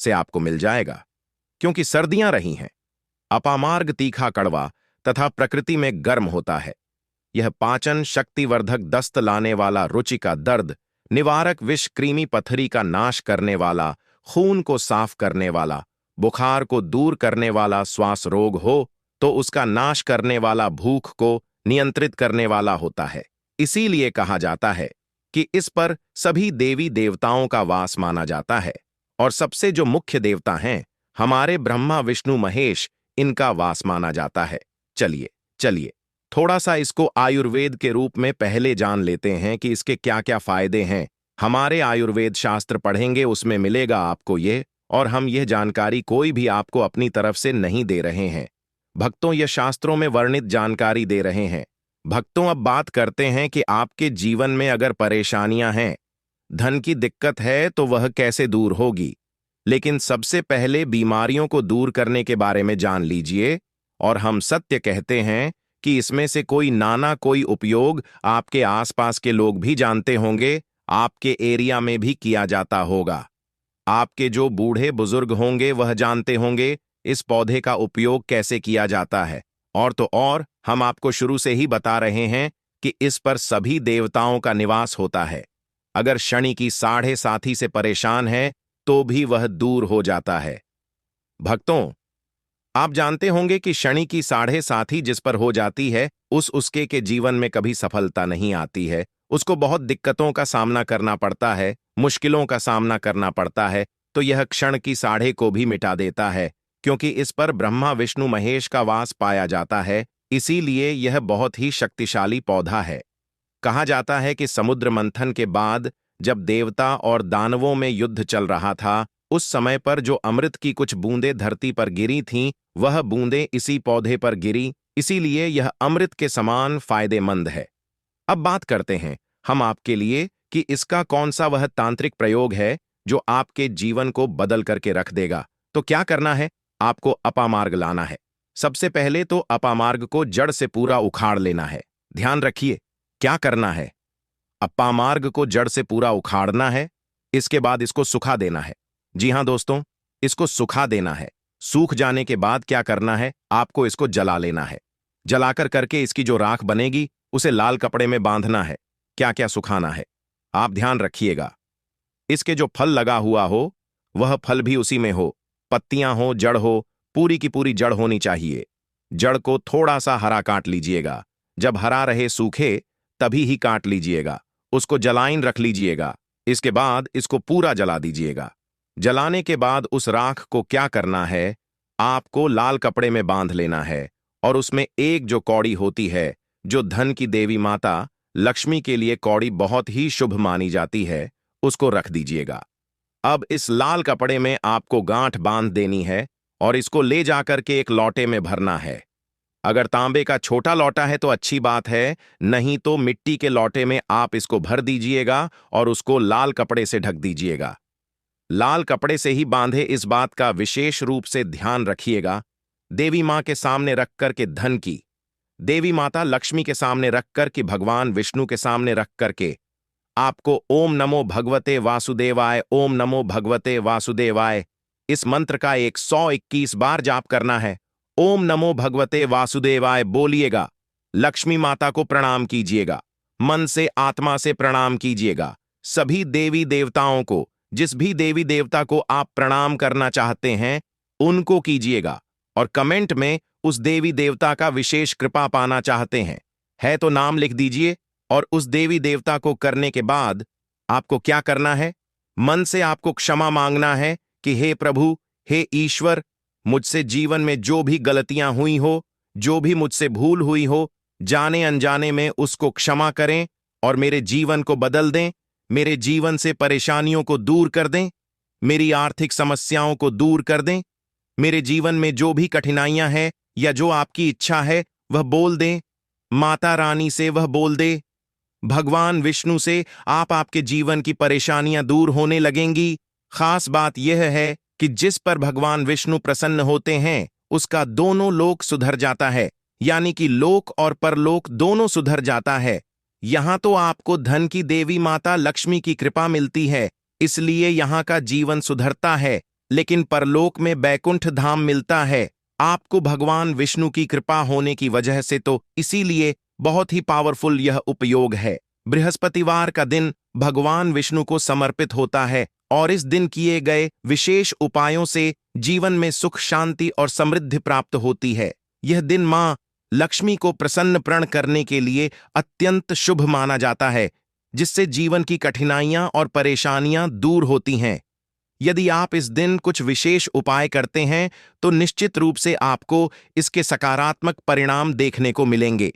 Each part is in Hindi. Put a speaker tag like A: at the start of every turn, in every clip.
A: से आपको मिल जाएगा। क्योंकि सर्दियां रही हैं, अपामार्ग तीखा कड़वा तथा प्रकृति में गर्म होता है। यह पाचन शक्तिवर्धक, दस्त लाने वाला, रुचि का दर्द निवारक, विष कृमि पथरी का नाश करने वाला, खून को साफ करने वाला, बुखार को दूर करने वाला, श्वास रोग हो तो उसका नाश करने वाला, भूख को नियंत्रित करने वाला होता है। इसीलिए कहा जाता है कि इस पर सभी देवी देवताओं का वास माना जाता है, और सबसे जो मुख्य देवता हैं हमारे ब्रह्मा विष्णु महेश, इनका वास माना जाता है। चलिए चलिए थोड़ा सा इसको आयुर्वेद के रूप में पहले जान लेते हैं कि इसके क्या क्या फायदे हैं। हमारे आयुर्वेद शास्त्र पढ़ेंगे, उसमें मिलेगा आपको ये, और हम यह जानकारी कोई भी आपको अपनी तरफ से नहीं दे रहे हैं भक्तों, यह शास्त्रों में वर्णित जानकारी दे रहे हैं भक्तों। अब बात करते हैं कि आपके जीवन में अगर परेशानियां हैं, धन की दिक्कत है तो वह कैसे दूर होगी। लेकिन सबसे पहले बीमारियों को दूर करने के बारे में जान लीजिए। और हम सत्य कहते हैं कि इसमें से कोई उपयोग आपके आसपास के लोग भी जानते होंगे, आपके एरिया में भी किया जाता होगा। आपके जो बूढ़े बुजुर्ग होंगे वह जानते होंगे इस पौधे का उपयोग कैसे किया जाता है। और तो और हम आपको शुरू से ही बता रहे हैं कि इस पर सभी देवताओं का निवास होता है। अगर शनि की साढ़े साथी से परेशान है तो भी वह दूर हो जाता है। भक्तों, आप जानते होंगे कि शनि की साढ़े साथी जिस पर हो जाती है, उसके के जीवन में कभी सफलता नहीं आती है। उसको बहुत दिक्कतों का सामना करना पड़ता है, मुश्किलों का सामना करना पड़ता है। तो यह क्षण की साढ़े को भी मिटा देता है, क्योंकि इस पर ब्रह्मा विष्णु महेश का वास पाया जाता है। इसीलिए यह बहुत ही शक्तिशाली पौधा है। कहा जाता है कि समुद्र मंथन के बाद जब देवता और दानवों में युद्ध चल रहा था, उस समय पर जो अमृत की कुछ बूंदें धरती पर गिरी थीं, वह बूंदें इसी पौधे पर गिरी। इसीलिए यह अमृत के समान फायदेमंद है। अब बात करते हैं हम आपके लिए कि इसका कौन सा वह तांत्रिक प्रयोग है जो आपके जीवन को बदल करके रख देगा। तो क्या करना है, आपको अपामार्ग लाना है। सबसे पहले तो अपामार्ग को जड़ से पूरा उखाड़ लेना है। ध्यान रखिए क्या करना है, अपामार्ग को जड़ से पूरा उखाड़ना है। इसके बाद इसको सुखा देना है। जी हां दोस्तों, इसको सुखा देना है। सूख जाने के बाद क्या करना है, आपको इसको जला लेना है। जलाकर करके इसकी जो राख बनेगी उसे लाल कपड़े में बांधना है। क्या क्या सुखाना है आप ध्यान रखिएगा। इसके जो फल लगा हुआ हो वह फल भी उसी में हो, पत्तियां हो, जड़ हो, पूरी की पूरी जड़ होनी चाहिए। जड़ को थोड़ा सा हरा काट लीजिएगा। जब हरा रहे, सूखे, तभी ही काट लीजिएगा। उसको जलाइन रख लीजिएगा। इसके बाद इसको पूरा जला दीजिएगा। जलाने के बाद उस राख को क्या करना है, आपको लाल कपड़े में बांध लेना है, और उसमें एक जो कौड़ी होती है, जो धन की देवी माता लक्ष्मी के लिए कौड़ी बहुत ही शुभ मानी जाती है, उसको रख दीजिएगा। अब इस लाल कपड़े में आपको गांठ बांध देनी है और इसको ले जाकर के एक लोटे में भरना है। अगर तांबे का छोटा लोटा है तो अच्छी बात है, नहीं तो मिट्टी के लोटे में आप इसको भर दीजिएगा और उसको लाल कपड़े से ढक दीजिएगा। लाल कपड़े से ही बांधे, इस बात का विशेष रूप से ध्यान रखिएगा। देवी मां के सामने रखकर के धन की, देवी माता लक्ष्मी के सामने रखकर कि भगवान विष्णु के सामने रख करके आपको ओम नमो भगवते वासुदेवाय, ओम नमो भगवते वासुदेवाय, इस मंत्र का 121 बार जाप करना है। ओम नमो भगवते वासुदेवाय बोलिएगा। लक्ष्मी माता को प्रणाम कीजिएगा, मन से आत्मा से प्रणाम कीजिएगा। सभी देवी देवताओं को, जिस भी देवी देवता को आप प्रणाम करना चाहते हैं उनको कीजिएगा, और कमेंट में उस देवी देवता का विशेष कृपा पाना चाहते हैं है तो नाम लिख दीजिए। और उस देवी देवता को करने के बाद आपको क्या करना है, मन से आपको क्षमा मांगना है कि हे प्रभु, हे ईश्वर, मुझसे जीवन में जो भी गलतियां हुई हो, जो भी मुझसे भूल हुई हो, जाने अनजाने में उसको क्षमा करें और मेरे जीवन को बदल दें, मेरे जीवन से परेशानियों को दूर कर दें, मेरी आर्थिक समस्याओं को दूर कर दें, मेरे जीवन में जो भी कठिनाइयां हैं या जो आपकी इच्छा है वह बोल दें, माता रानी से वह बोल दे, भगवान विष्णु से आप आपके जीवन की परेशानियां दूर होने लगेंगी। खास बात यह है कि जिस पर भगवान विष्णु प्रसन्न होते हैं उसका दोनों लोक सुधर जाता है, यानी कि लोक और परलोक दोनों सुधर जाता है। यहां तो आपको धन की देवी माता लक्ष्मी की कृपा मिलती है, इसलिए यहां का जीवन सुधरता है। लेकिन परलोक में बैकुंठ धाम मिलता है। आपको भगवान विष्णु की कृपा होने की वजह से तो इसीलिए बहुत ही पावरफुल यह उपयोग है। बृहस्पतिवार का दिन भगवान विष्णु को समर्पित होता है और इस दिन किए गए विशेष उपायों से जीवन में सुख, शांति और समृद्धि प्राप्त होती है। यह दिन मां लक्ष्मी को प्रसन्न प्रण करने के लिए अत्यंत शुभ माना जाता है, जिससे जीवन की कठिनाइयां और परेशानियां दूर होती हैं। यदि आप इस दिन कुछ विशेष उपाय करते हैं तो निश्चित रूप से आपको इसके सकारात्मक परिणाम देखने को मिलेंगे।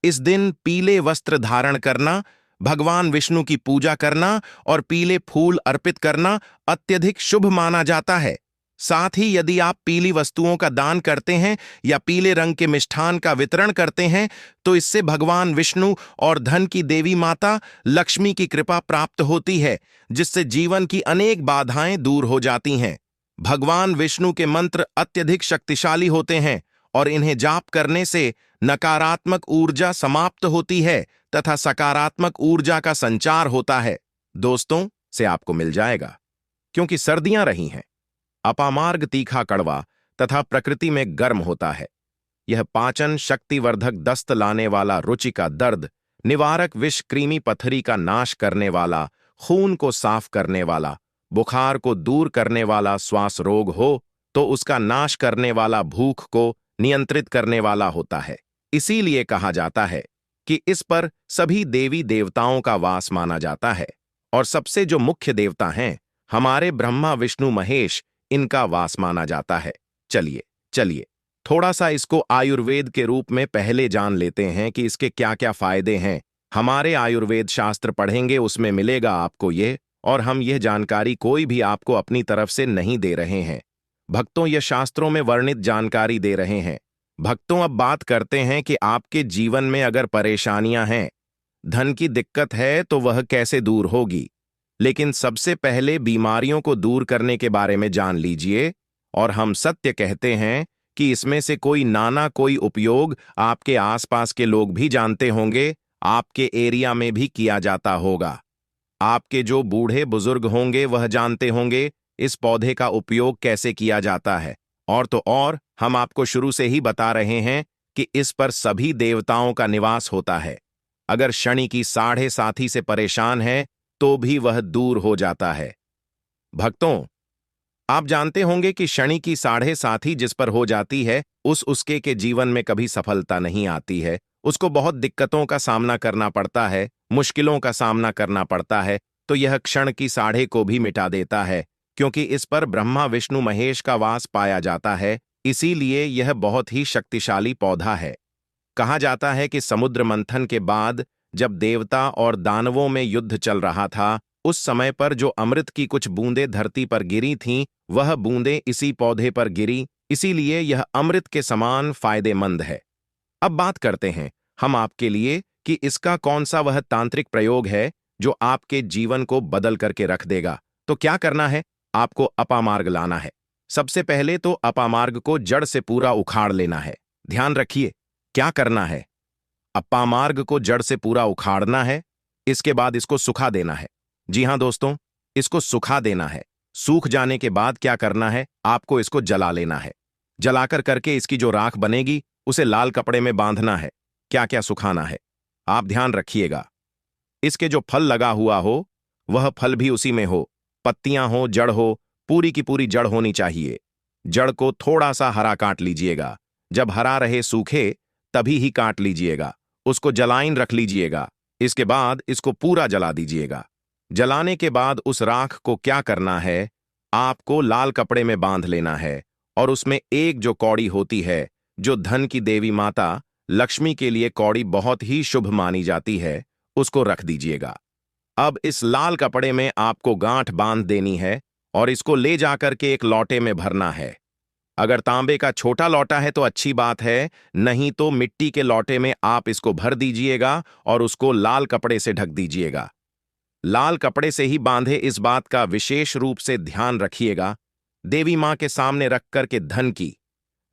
A: इस दिन पीले वस्त्र धारण करना, भगवान विष्णु की पूजा करना और पीले फूल अर्पित करना अत्यधिक शुभ माना जाता है। साथ ही यदि आप पीली वस्तुओं का दान करते हैं या पीले रंग के मिष्ठान का वितरण करते हैं तो इससे भगवान विष्णु और धन की देवी माता लक्ष्मी की कृपा प्राप्त होती है, जिससे जीवन की अनेक बाधाएं दूर हो जाती हैं। भगवान विष्णु के मंत्र अत्यधिक शक्तिशाली होते हैं और इन्हें जाप करने से नकारात्मक ऊर्जा समाप्त होती है तथा सकारात्मक ऊर्जा का संचार होता है। दोस्तों से आपको मिल जाएगा, क्योंकि सर्दियां रही हैं। अपामार्ग तीखा कड़वा तथा प्रकृति में गर्म होता है। यह पाचन शक्तिवर्धक, दस्त लाने वाला, रुचि का दर्द निवारक, विष कृमि पथरी का नाश करने वाला, खून को साफ करने वाला, बुखार को दूर करने वाला, श्वास रोग हो तो उसका नाश करने वाला, भूख को नियंत्रित करने वाला होता है। इसीलिए कहा जाता है कि इस पर सभी देवी देवताओं का वास माना जाता है और सबसे जो मुख्य देवता हैं हमारे ब्रह्मा विष्णु महेश, इनका वास माना जाता है। चलिए थोड़ा सा इसको आयुर्वेद के रूप में पहले जान लेते हैं कि इसके क्या क्या फायदे हैं। हमारे आयुर्वेद शास्त्र पढ़ेंगे, उसमें मिलेगा आपको ये, और हम यह जानकारी कोई भी आपको अपनी तरफ से नहीं दे रहे हैं भक्तों, यह शास्त्रों में वर्णित जानकारी दे रहे हैं। भक्तों, अब बात करते हैं कि आपके जीवन में अगर परेशानियां हैं, धन की दिक्कत है तो वह कैसे दूर होगी। लेकिन सबसे पहले बीमारियों को दूर करने के बारे में जान लीजिए। और हम सत्य कहते हैं कि इसमें से कोई उपयोग आपके आसपास के लोग भी जानते होंगे, आपके एरिया में भी किया जाता होगा। आपके जो बूढ़े बुजुर्ग होंगे वह जानते होंगे इस पौधे का उपयोग कैसे किया जाता है। और तो और हम आपको शुरू से ही बता रहे हैं कि इस पर सभी देवताओं का निवास होता है। अगर शनि की 7.5 से परेशान है तो भी वह दूर हो जाता है। भक्तों, आप जानते होंगे कि शनि की 7.5 जिस पर हो जाती है उसके के जीवन में कभी सफलता नहीं आती है। उसको बहुत दिक्कतों का सामना करना पड़ता है, मुश्किलों का सामना करना पड़ता है। तो यह क्षण की 7.5 को भी मिटा देता है, क्योंकि इस पर ब्रह्मा विष्णु महेश का वास पाया जाता है। इसीलिए यह बहुत ही शक्तिशाली पौधा है। कहा जाता है कि समुद्र मंथन के बाद जब देवता और दानवों में युद्ध चल रहा था, उस समय पर जो अमृत की कुछ बूंदें धरती पर गिरी थीं, वह बूंदें इसी पौधे पर गिरी। इसीलिए यह अमृत के समान फायदेमंद है। अब बात करते हैं हम आपके लिए कि इसका कौन सा वह तांत्रिक प्रयोग है जो आपके जीवन को बदल करके रख देगा। तो क्या करना है, आपको अपामार्ग लाना है। सबसे पहले तो अपामार्ग को जड़ से पूरा उखाड़ लेना है। ध्यान रखिए क्या करना है, अपामार्ग को जड़ से पूरा उखाड़ना है। इसके बाद इसको सुखा देना है। जी हां दोस्तों, इसको सुखा देना है। सूख जाने के बाद क्या करना है, आपको इसको जला लेना है। जलाकर करके इसकी जो राख बनेगी उसे लाल कपड़े में बांधना है। क्या क्या सुखाना है आप ध्यान रखिएगा। इसके जो फल लगा हुआ हो वह फल भी उसी में हो, पत्तियां हो, जड़ हो, पूरी की पूरी जड़ होनी चाहिए। जड़ को थोड़ा सा हरा काट लीजिएगा। जब हरा रहे, सूखे, तभी ही काट लीजिएगा। उसको जलाइन रख लीजिएगा। इसके बाद इसको पूरा जला दीजिएगा। जलाने के बाद उस राख को क्या करना है, आपको लाल कपड़े में बांध लेना है और उसमें एक जो कौड़ी होती है, जो धन की देवी माता लक्ष्मी के लिए कौड़ी बहुत ही शुभ मानी जाती है, उसको रख दीजिएगा। अब इस लाल कपड़े में आपको गांठ बांध देनी है और इसको ले जाकर के एक लौटे में भरना है। अगर तांबे का छोटा लौटा है तो अच्छी बात है, नहीं तो मिट्टी के लौटे में आप इसको भर दीजिएगा और उसको लाल कपड़े से ढक दीजिएगा। लाल कपड़े से ही बांधे, इस बात का विशेष रूप से ध्यान रखिएगा। देवी मां के सामने रख कर के धन की,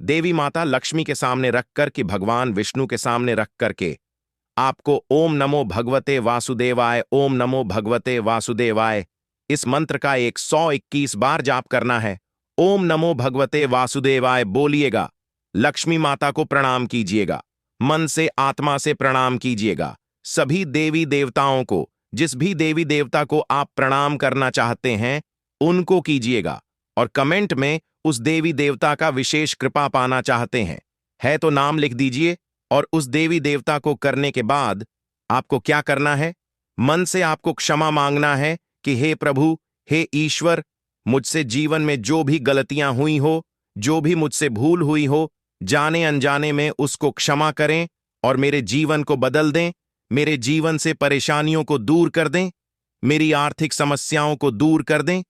A: देवी माता लक्ष्मी के सामने रख कर के, भगवान विष्णु के सामने रख कर के आपको ओम नमो भगवते वासुदेवाय, ओम नमो भगवते वासुदेवाय, इस मंत्र का 121 बार जाप करना है ओम नमो भगवते वासुदेवाय बोलिएगा। लक्ष्मी माता को प्रणाम कीजिएगा। मन से आत्मा से प्रणाम कीजिएगा। सभी देवी देवताओं को, जिस भी देवी देवता को आप प्रणाम करना चाहते हैं उनको कीजिएगा। और कमेंट में उस देवी देवता का विशेष कृपा पाना चाहते हैं है तो नाम लिख दीजिए। और उस देवी देवता को करने के बाद आपको क्या करना है? मन से आपको क्षमा मांगना है कि हे प्रभु, हे ईश्वर, मुझसे जीवन में जो भी गलतियां हुई हो, जो भी मुझसे भूल हुई हो, जाने अनजाने में उसको क्षमा करें और मेरे जीवन को बदल दें। मेरे जीवन से परेशानियों को दूर कर दें। मेरी आर्थिक समस्याओं को दूर कर दें।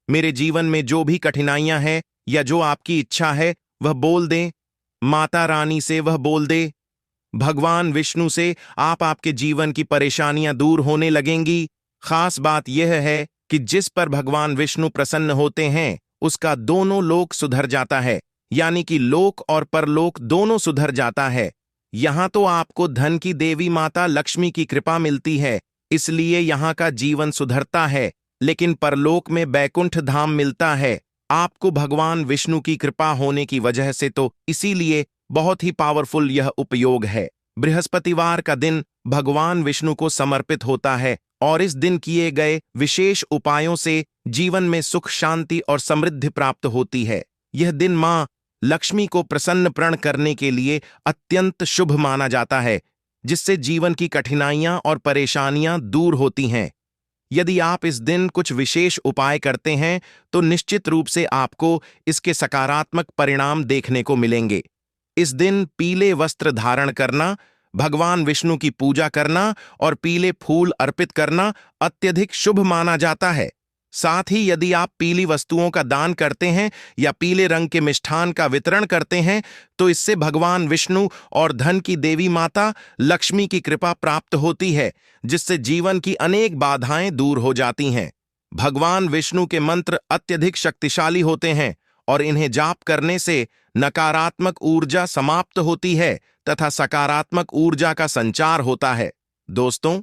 A: मेरे जीवन में जो भी कठिनाइयां हैं या जो आपकी इच्छा है वह बोल दें। माता रानी से वह बोल दे। भगवान विष्णु से आप आपके जीवन की परेशानियां दूर होने लगेंगी। खास बात यह है कि जिस पर भगवान विष्णु प्रसन्न होते हैं उसका दोनों लोक सुधर जाता है, यानी कि लोक और परलोक दोनों सुधर जाता है। यहां तो आपको धन की देवी माता लक्ष्मी की कृपा मिलती है, इसलिए यहां का जीवन सुधरता है। लेकिन परलोक में बैकुंठ धाम मिलता है आपको भगवान विष्णु की कृपा होने की वजह से। तो इसीलिए बहुत ही पावरफुल यह उपयोग है। बृहस्पतिवार का दिन भगवान विष्णु को समर्पित होता है और इस दिन किए गए विशेष उपायों से जीवन में सुख, शांति और समृद्धि प्राप्त होती है। यह दिन मां लक्ष्मी को प्रसन्न प्रण करने के लिए अत्यंत शुभ माना जाता है, जिससे जीवन की कठिनाइयां और परेशानियां दूर होती हैं। यदि आप इस दिन कुछ विशेष उपाय करते हैं तो निश्चित रूप से आपको इसके सकारात्मक परिणाम देखने को मिलेंगे। इस दिन पीले वस्त्र धारण करना, भगवान विष्णु की पूजा करना और पीले फूल अर्पित करना अत्यधिक शुभ माना जाता है। साथ ही यदि आप पीली वस्तुओं का दान करते हैं या पीले रंग के मिष्ठान का वितरण करते हैं तो इससे भगवान विष्णु और धन की देवी माता लक्ष्मी की कृपा प्राप्त होती है, जिससे जीवन की अनेक बाधाएं दूर हो जाती हैं। भगवान विष्णु के मंत्र अत्यधिक शक्तिशाली होते हैं और इन्हें जाप करने से नकारात्मक ऊर्जा समाप्त होती है तथा सकारात्मक ऊर्जा का संचार होता है। दोस्तों,